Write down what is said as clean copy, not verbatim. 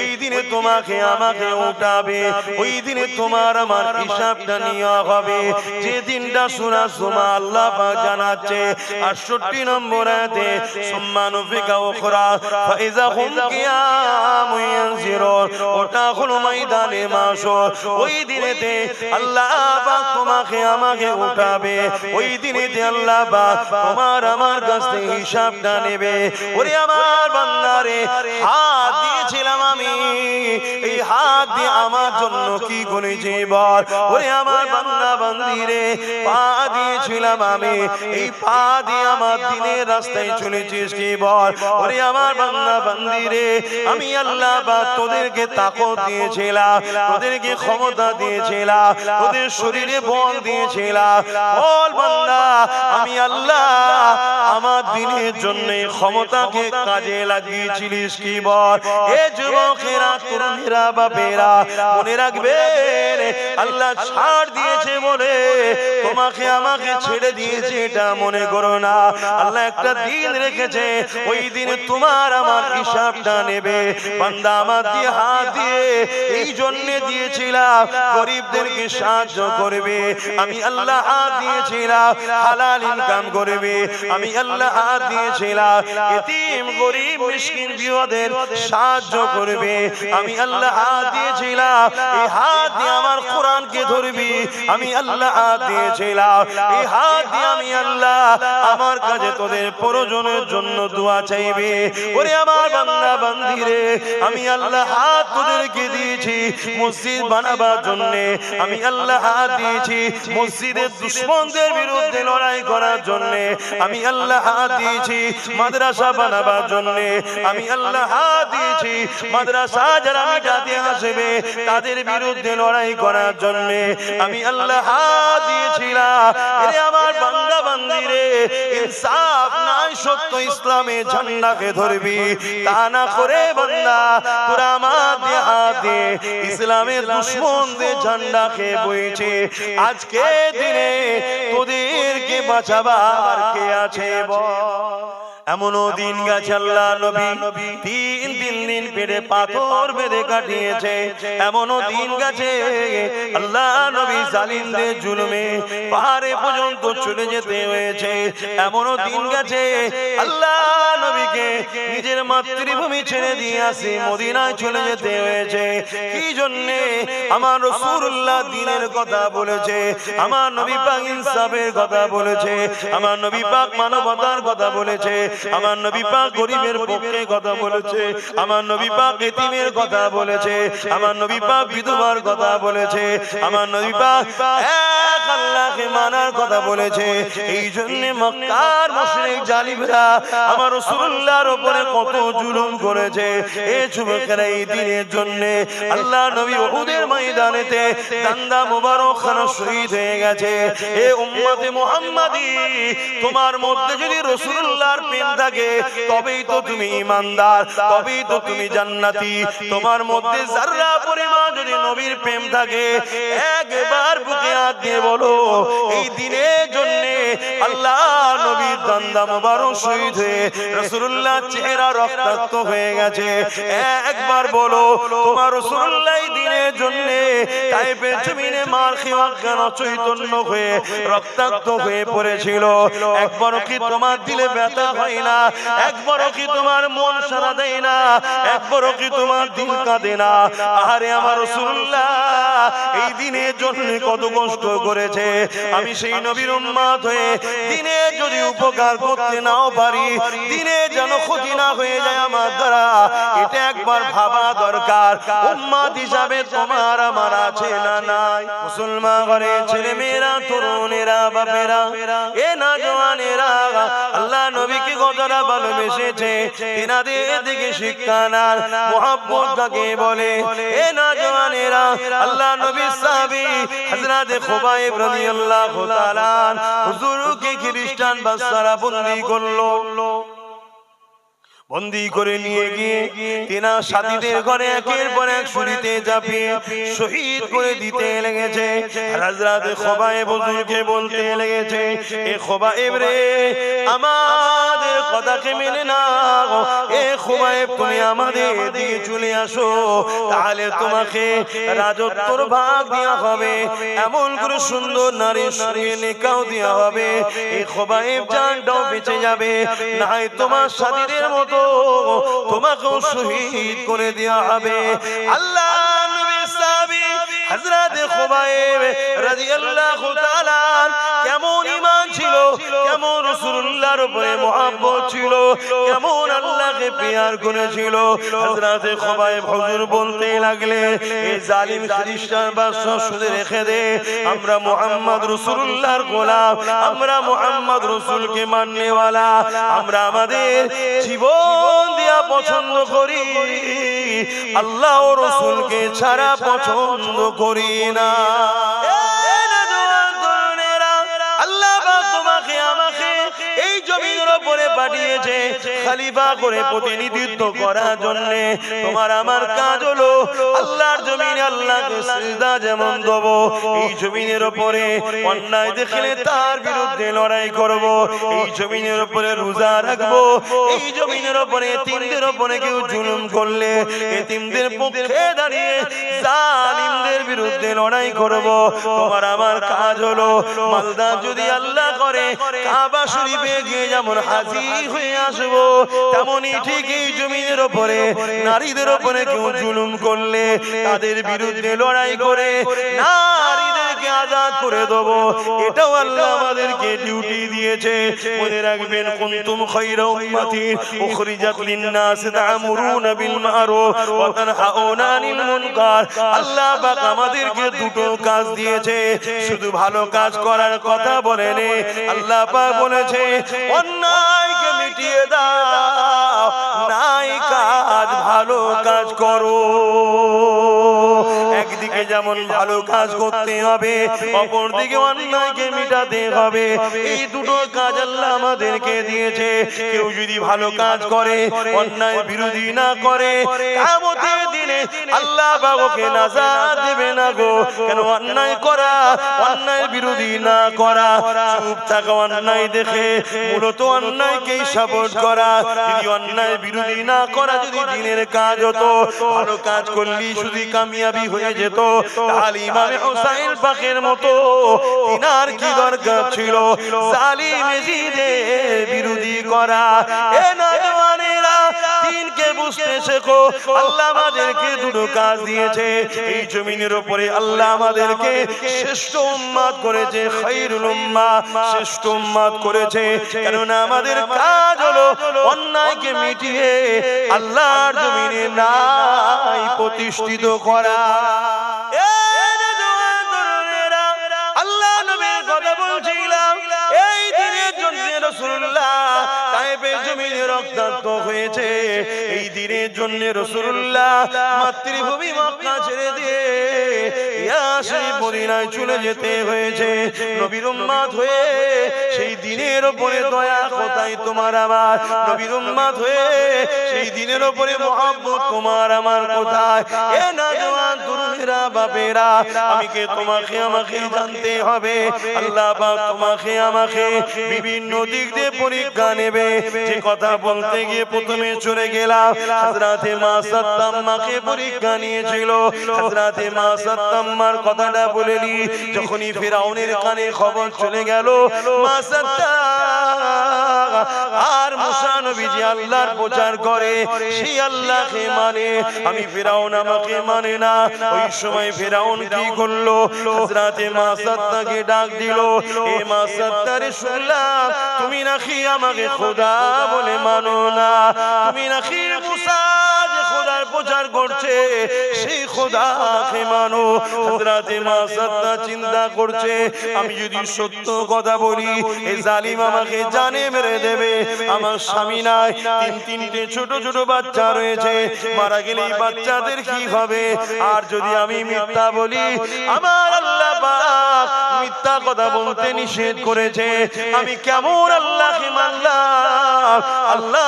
ওই দিনে তোমাকে আমাকে উঠাবে, ওই দিনে তোমার আমার হিসাবটা নেওয়া হবে। যে দিনটা সূরা জুমা আল্লাহ পাক জানাচ্ছে 68 নম্বর আয়াতে, সুম্মা নুফিকা উখরা ফাইযা হুম কিয়ামুন ইয়ানজিরুন, ওটা হলো ময়দানে মাশর। ওই দিনেতে আল্লাহ পাক তোমাকে আমাকে উঠাবে, ওই দিনেতে আল্লাহ পাক তোমার আমার কাছ থেকে হিসাবটা নেবে। ওরে আমার বান্দারে, হাত দিয়েছিলাম আমি, এই হাত দিয়ে আমার জন্য কি করেছি বল? ওরে আমার বান্দা বান্দিরে, পা দিয়েছিলাম আমি, এই পা দিয়ে আমার দিনের রাস্তায় চলেছিস কি বল? ওরে আমার বান্দা বান্দিরে, আমি আল্লাহ পাক তোদেরকে তাকত দিয়েছিলাম, তোদেরকে ক্ষমতা দিয়েছিলাম, তোদের শরীরে বল দিয়েছিলাম। বল বান্দা, আমি আল্লাহ আমার দিনের জন্য ক্ষমতাকে কাজে লাগিয়েছিলিস কি বল? এ যুবকেরা, তরুণেরা, বাপেরা, মনে রাখবেন আল্লাহ ছাড় দিয়েছে বলে তোমাকে আমাকে ছেড়ে দিয়েছে এটা মনে করো না। আল্লাহ একটা দিন রেখেছে, ওই দিনে তোমার আমার হিসাবটা নেবে। বান্দা, আমার দিয়ে হাত দিয়ে এই জন্য দিয়েছিলাম গরিবদেরকে সাহায্য করবে, আমি আল্লাহ হাত দিয়েছিলাম হালাল ইনকাম করবে, আমি আল্লাহ হাত দিয়েছিলাম এতিম গরিব মিসকিন বিধবাদের সাহায্য করবে, আমি আল্লাহ হাত দিয়েছিলাম এই হাত দিয়ে আমার কোরআনকে ধরবি, আমি আল্লাহ হাত দিয়েছিলাম এই হাত দিয়ে আমি আল্লাহ আমার কাছে তোদের প্রয়োজনের জন্য দোয়া চাইবে। ওরে আমার বান্দা বান্দিরে, আমি আল্লাহ হাত তোদেরকে দিয়েছি মসজিদ বানাবার জন্য, আমি আল্লাহ হাত দিয়েছি মসজিদের দুশমনদের বিরুদ্ধে লড়াই করার জন্য, আমি আল্লাহ হাত দিয়েছি মাদ্রাসা বানাবার জন্য, আমি আল্লাহ হাত দিয়েছি মাদ্রাসা যারা মিটাতে আসবে তাদের বিরুদ্ধে লড়াই করার জন্য, আমি আল্লাহ হাত দিয়েছিলাম। এরে আমার বান্দা বান্দিরে, ইনসাফ নাই সত্য ইসলামে ঝান্ডাকে ধরবি, তা না করে বান্দা তোরা আমার দিয়ে হাত দিয়ে ইসলামের দুশমনদের ঝান্ডাকে বইছে। আজকে দিনে তোদেরকে বাঁচাবার কে আছে বল? এমনও দিন গেছে আল্লাহ নবী তিন দিন পেটে পাথর বেঁধে কাটিয়েছে, এমনও দিন গেছে আল্লাহ নবী জালিমদের জুলুমে পাহাড়ে পর্যন্ত চলে যেতে হয়েছে, এমনও দিন গেছে আল্লাহ নবীকে নিজের মাতৃভূমি ছেড়ে দিয়ে আসি মদিনায় চলে যেতে হয়েছে। কি জন্যে? আমার রাসূলুল্লাহ দ্বীনের কথা বলেছে, আমার নবী পাক ইনসাফের কথা বলেছে, আমার নবী পাক মানবতার কথা বলেছে, আমার নবী পাক গরিবের পক্ষে কথা বলেছে, আমার নবী পাক এতিমের কথা বলেছে, আমার নবী পাক বিধবার কথা বলেছে, আমার নবী পাক এক আল্লাহকে মানার কথা বলেছে। এই জন্য মক্কার মুশরিক জালিমরা আমার রাসূলুল্লাহর উপরে কত জুলুম করেছে। এই যুবকেরা এই দিনের জন্য আল্লাহ নবী উহুদের ময়দানেতে দান্দা মুবারক খানা শহীদ হয়ে গেছে। এ উম্মতে মুহাম্মাদি, তোমার মধ্যে যদি রাসূলুল্লাহর প্রেম থাকে তবেই তো তুমি ঈমানদার, তবেই তো তুমি জান্নাতি। তোমার মধ্যে যারা পরিমাণ যদি নবীর প্রেম থাকে একবার বুকে হাত দিয়ে বলো, এই দিনের জন্য আল্লাহ নবীর দান্দা মুবারক শহীদ হয়ে রাসূলুল্লাহ চেহারা রক্তাক্ত হয়ে গেছে। একবার বলো, তোমার রাসূলুল্লাহ এই দিনের জন্য তাইফের জমিনে মার খেয়ে কেন চৈতন্য হয়ে রক্তাক্ত হয়ে পড়েছিল। একবারও কি তোমার দিলে ব্যথা হয় না? একবারও কি তোমার মন সাড়া দেয় না? একবারও কি তোমার দিল কাঁদে না? আরে আমার রাসূলুল্লাহ এই দিনের জন্য কত কষ্ট করেছে। আমি সেই নবীর উম্মত হয়ে দিনে যদি উপকার করতে নাও পারি, দিনে যেন ক্ষতি না হয়ে যায় আমার দ্বারা, এটা একবার ভাবা দরকার। উম্মত হিসাবে তোমার আমার আছে না নাই? মুসলমান ঘরে ছেলে মেয়েরা, তরুণেরা, বাপেরা, এ না জওয়ানেরা আল্লাহ নবীকে কতটা ভালোবেসেছে তিনাদের দিকে শিক্ষা নার। মুহাব্বত কাকে বলে? এ না জওয়ানেরা আল্লাহ নবী সাহাবী হযরত খুবাইব রাদিয়াল্লাহু তাআলা হুজুরকে খ্রিস্টান বাদশারা বন্দী করলো। বন্দী করে নিয়ে গিয়ে তিনার সাথীদের ঘরে একের পর এক ছুরিতে চাপিয়ে শহীদ করে দিতে লেগেছে। হযরত খোবায়েব হুজুরকে বলতে লেগেছে, এ খোবায়েব রে, আমাদের কথাকে মেনে নাও। এ খোবায়েব, তুমি আমাদের দিকে চলে আসো, তাহলে তোমাকে রাজত্বর ভাগ দেওয়া হবে, এমন করে সুন্দর নারীর সঙ্গে নিকাহ দেওয়া হবে। এই খোবায়েব জানটাও বেঁচে যাবে, নাই তোমার সাথীদের মতো তোমাকেও শহীদ করে দেওয়া হবে। আল্লাহ নবীর সাহাবী হযরত খোবায়েব রাদিয়াল্লাহু তাআলা কেমন ঈমান ছিল, কেমন রাসূলুল্লাহর উপরে মুহাব্বত ছিল, কেমন আল্লাহকে প্যার করেছিল। হযরত খোবায়েব হুজুর বলতে লাগলেন, এই জালিম খ্রিস্টান বাদশা শুধু রেখে দে, আমরা মুহাম্মদ রাসূলুল্লাহর গোলাম, আমরা মুহাম্মদ রাসূলকে মাননেওয়ালা, আমরা আমাদের জীবন দিয়া পছন্দ করি, আল্লাহ ও রাসূলকে ছাড়া পছন্দ করি না। আল্লাহ তোমাকে আমাকে এই জমিনের উপরে পাঠিয়েছে খলিফা করে প্রতিনিধিত্ব করার জন্য। তোমার আমার কাজ হলো আল্লাহর জমিনে আল্লাহকে সিজদা যেমন দেব, এই জমিনের উপরে অন্যায় দেখলে তার বিরুদ্ধে লড়াই করব, এই জমিনের উপরে রোজা রাখবো, এই জমিনের উপরে এতিমদের উপরে কেউ জুলুম করলে এতিমদের পক্ষে দাঁড়িয়ে জালিমদের বিরুদ্ধে লড়াই করব। তোমার আমার কাজ হলো মালদা যদি আল্লাহ করে কাবা শরীফে গিয়ে যেমন হাজির হয়ে আসবো, তেমনই ঠিক এই জমিনের উপরে নারীদের উপরে কেউ জুলুম করলে তাদের বিরুদ্ধে লড়াই করে নারীদেরকে আজাদ করে দেব। এটাও আল্লাহ আমাদেরকে ডিউটি দিয়েছে। মনে রাখবেন, কুনতুম খায়রা উম্মাতিন উখরিজাত লিন-নাস তা'মুরুনা বিল মা'রুফ ওয়া তানহাউনা আনিল মুনকার। আল্লাহ পাক আমাদেরকে দুটো কাজ দিয়েছে, শুধু ভালো কাজ করার কথা বলেনি, আল্লাহ পাক বলেছে অন্যায়কে মিটিয়ে দাও, নাই কাজ ভালো কাজ করো। একদিকে যেমন ভালো কাজ করতে হবে, অপরদিকে অন্যায়কে মিটাতে হবে। এই দুটো কাজ আল্লাহ আমাদেরকে দিয়েছে। কেউ যদি ভালো কাজ করে, অন্যায় বিরোধী না করে, কিয়ামতের দিনে আল্লাহ বাবাকে নাজাত দেবে না গো। কেন অন্যায় করা, অন্যায় বিরোধী না করা, চুপ থাকা অন্যায় দেখে মূলত অন্যায়কেই সাপোর্ট করা। যদি অন্যায় বিরোধী না করা যদি দিনের কাজ হতো, ভালো কাজ করলি শুধু কামিয়াবি হয়ে যেত, তাহলে ইমাম হুসাইন পাকের মতো তিনার কি দরকার ছিল জালিম এজিদের বিরোধী করা। এ নওজওয়ানেরা, দিনকে বুঝতে শেখো। আল্লাহ আমাদেরকে দুটো কাজ দিয়েছে। এই জমিনের উপরে আল্লাহ আমাদেরকে শ্রেষ্ঠ উম্মত করেছে, খায়রুল উম্মাহ, শ্রেষ্ঠ উম্মত করেছে। কেননা আমাদের কাজ হলো অন্যায়কে মিটিয়ে আল্লাহর জমিনে নাই প্রতিষ্ঠিত করা। আল্লাহ নবীর কথা বলছিলাম, এই দিনের জন্য রাসূলুল্লাহ তায়েফের জমিনে রক্তাক্ত হয়েছে। এই দিনের জন্য রাসূলুল্লাহ মাতৃভূমি মক্কা ছেড়ে দিয়ে ইয়াসরিব মদিনায় চলে যেতে হয়েছে। নবীর উম্মত হয়ে সেই দিনের উপরে দয়া কোথায় তোমার আমার, নবীর উম্মত হয়ে সেই দিনের উপরে মহব্বত তোমার আমার কোথায়? এ নওজওয়ান তরুণেরা, বাপেরা, আমাকে তোমাকে আমাকে জানতে হবে। আল্লাহ পাক তোমাকে আমাকে বিভিন্ন দিক দিয়ে পরীক্ষা নেবে। যে কথা বলতে গিয়ে প্রথমে চলে গেলাম, হযরতে মা সাত্তাম্মাকে পরীক্ষা নিয়েছিল। হযরতে মা সাত্তাম্মার কথাটা বলেনি, যখনই ফিরাউনের কানে খবর চলে গেল মা সাত্তাম্মা আর মুসা নবীজি আল্লাহর প্রচার করে, সেই আল্লাহকে মানে, আমি ফিরাউন আমাকে মানে না। ওই সময় ফিরাউন কি করলো? হযরতে মা সাত্তাকে ডাক দিল, এ মা সাত্তারে, শুনলাম তুমি নাকি আমাকে খোদা বলে মানো না, তুমি নাকি মুসা যে খোদার প্রচার করছে সেই খোদাকে মানো। হযরতে মা সাত্তা চিন্তা করছে, আমি যদি সত্য কথা বলি এই জালিম আমাকে জানে মেরে দেবে। আমার স্বামী নাই, তিনটে ছোট ছোট বাচ্চা রয়েছে, মারা গেলে এই বাচ্চাদের কি হবে? আর যদি আমি মিথ্যা বলি, আমার আল্লাহ পাক মিথ্যা কথা বলতে নিষেধ করেছে। আমি কেমন আল্লাহকে মানলাম? আল্লাহ